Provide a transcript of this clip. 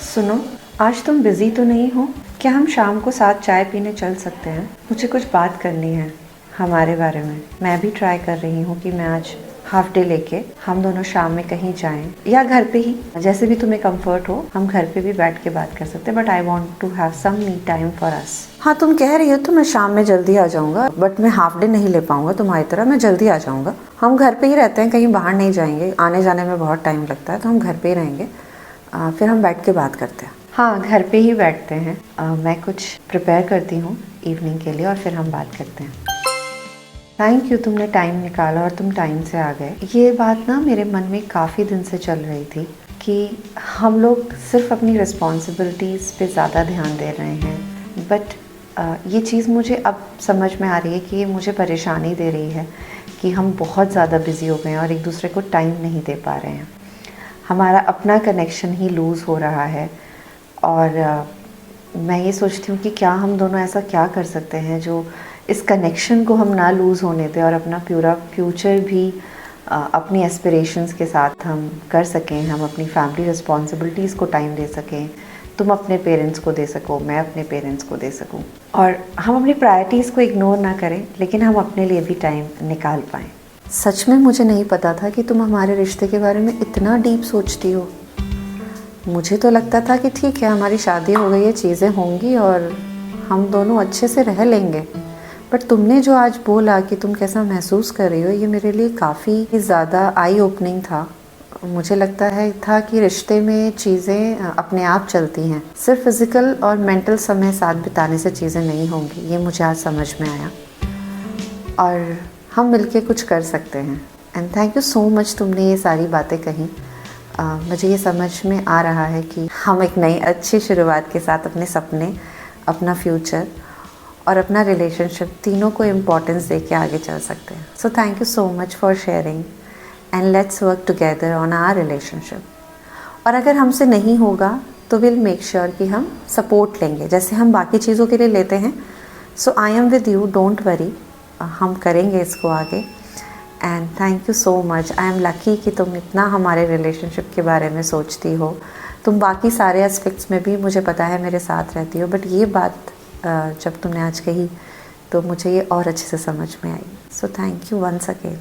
सुनो, आज तुम बिज़ी तो नहीं हो? क्या हम शाम को साथ चाय पीने चल सकते हैं? मुझे कुछ बात करनी है हमारे बारे में। मैं भी ट्राई कर रही हूँ कि मैं आज हाफ डे लेके हम दोनों शाम में कहीं जाएं या घर पे ही, जैसे भी तुम्हें कंफर्ट हो। हम घर पे भी बैठ के बात कर सकते हैं, but I want to have some me time for us. हाँ, तुम कह रही हो तो मैं शाम में जल्दी आ जाऊँगा, बट मैं हाफ डे नहीं ले पाऊँगा तुम्हारी तरह। मैं जल्दी आ जाऊँगा। हम घर पे ही रहते हैं, कहीं बाहर नहीं जाएंगे। आने जाने में बहुत टाइम लगता है, तो हम घर पे ही रहेंगे। फिर हम बैठ के बात करते हैं। हाँ, घर पे ही बैठते हैं। मैं कुछ प्रिपेयर करती हूँ इवनिंग के लिए और फिर हम बात करते हैं। थैंक यू, तुमने टाइम निकाला और तुम टाइम से आ गए। ये बात ना मेरे मन में काफ़ी दिन से चल रही थी कि हम लोग सिर्फ अपनी रिस्पॉन्सिबिलिटीज़ पे ज़्यादा ध्यान दे रहे हैं, बट ये चीज़ मुझे अब समझ में आ रही है कि ये मुझे परेशानी दे रही है कि हम बहुत ज़्यादा बिज़ी हो गए हैं और एक दूसरे को टाइम नहीं दे पा रहे हैं। हमारा अपना कनेक्शन ही लूज़ हो रहा है। और मैं ये सोचती हूँ कि क्या हम दोनों ऐसा क्या कर सकते हैं जो इस कनेक्शन को हम ना लूज़ होने दें और अपना पूरा फ्यूचर भी अपनी एस्पिरेशंस के साथ हम कर सकें। हम अपनी फैमिली रिस्पॉन्सिबिलिटीज़ को टाइम दे सकें। तुम अपने पेरेंट्स को दे सको, मैं अपने पेरेंट्स को दे सकूं, और हम अपनी प्रायोरिटीज़ को इग्नोर ना करें, लेकिन हम अपने लिए भी टाइम निकाल पाएँ। सच में मुझे नहीं पता था कि तुम हमारे रिश्ते के बारे में इतना डीप सोचती हो। मुझे तो लगता था कि ठीक है, हमारी शादी हो गई है, चीज़ें होंगी और हम दोनों अच्छे से रह लेंगे। बट तुमने जो आज बोला कि तुम कैसा महसूस कर रही हो, ये मेरे लिए काफ़ी ज़्यादा आई ओपनिंग था। मुझे लगता है था कि रिश्ते में चीज़ें अपने आप चलती हैं, सिर्फ फिज़िकल और मेंटल समय साथ बिताने से चीज़ें नहीं होंगी। ये मुझे आज समझ में आया और हम मिलके कुछ कर सकते हैं। And thank you so much, तुमने ये सारी बातें कही। मुझे ये समझ में आ रहा है कि हम एक नई अच्छी शुरुआत के साथ अपने सपने, अपना फ्यूचर और अपना रिलेशनशिप, तीनों को इम्पोर्टेंस दे के आगे चल सकते हैं। So thank you so much for sharing and let's work together on our relationship. और अगर हमसे नहीं होगा तो विल मेक श्योर कि हम सपोर्ट लेंगे, जैसे हम बाकी चीज़ों के लिए लेते हैं। So I am with you, don't worry, हम करेंगे इसको आगे। And thank you so much. I am lucky कि तुम इतना हमारे रिलेशनशिप के बारे में सोचती हो। तुम बाकी सारे एस्पेक्ट्स में भी मुझे पता है मेरे साथ रहती हो, बट ये बात जब तुमने आज कही तो मुझे ये और अच्छे से समझ में आई। So thank you once again.